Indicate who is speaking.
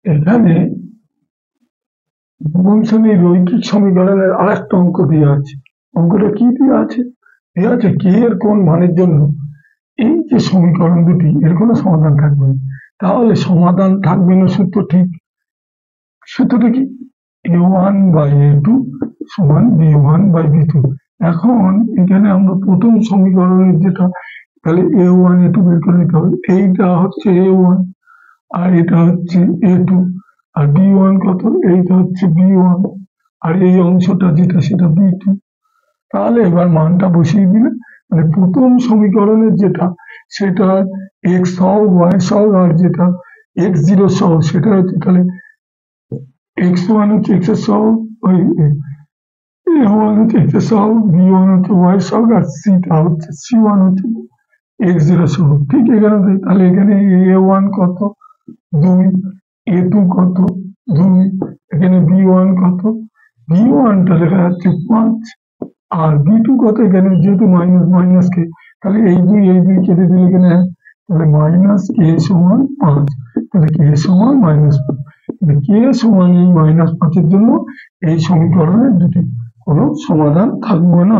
Speaker 1: এখানে নবম শ্রেণীর রৈখিক সমীকরণের আরেকটা অঙ্ক দেওয়া আছে। অঙ্কটা কি দেওয়া আছে? দেওয়া আছে কে এর কোন মানের জন্য এই যে সমীকরণ দুটি এর কোনো সমাধান থাকবে না। তাহলে সমাধান থাকবে না সূত্র ঠিক। সূত্রটা কি? a1/a2 সমান b1/b2। এখন এখানে আমরা প্রথম সমীকরণের যেটা, তাহলে a1 a2 বের করে নিতে হবে। এইটা হচ্ছে a1 আর এটা হচ্ছে a2, আর b1 কত? এইটা হচ্ছে b1 আর এই অংশটা যেটা সেটা b2। তাহলে এবার মানটা বসিয়ে দিলে মানে প্রথম সমীকরণের যেটা সেটা x সহগ y সহগ আর যেটা x0 সহগ সেটা হচ্ছে, তাহলে x1 হচ্ছে x এর সহগ, ওই a1 হচ্ছে x এর সহগ, b1 হচ্ছে y সহগ আর c-টা হচ্ছে c1 হচ্ছে x0 সহগ। ঠিক এখানে তাহলে এখানে a1 কত? 2, a2 কত? 2, এখানে b1 কত? b1টা লেখা যাচ্ছে 5 আর b2 কত? এখানে যেহেতু মাইনাস মাইনাস কে, তাহলে এই দুই কেটে দিলে এখানে তাহলে মাইনাস কে সমান 5, তাহলে কে সমান -5। কে সমান এই -5-এর জন্য এই সমীকরণের দুটি কোনো সমাধান থাকবে না।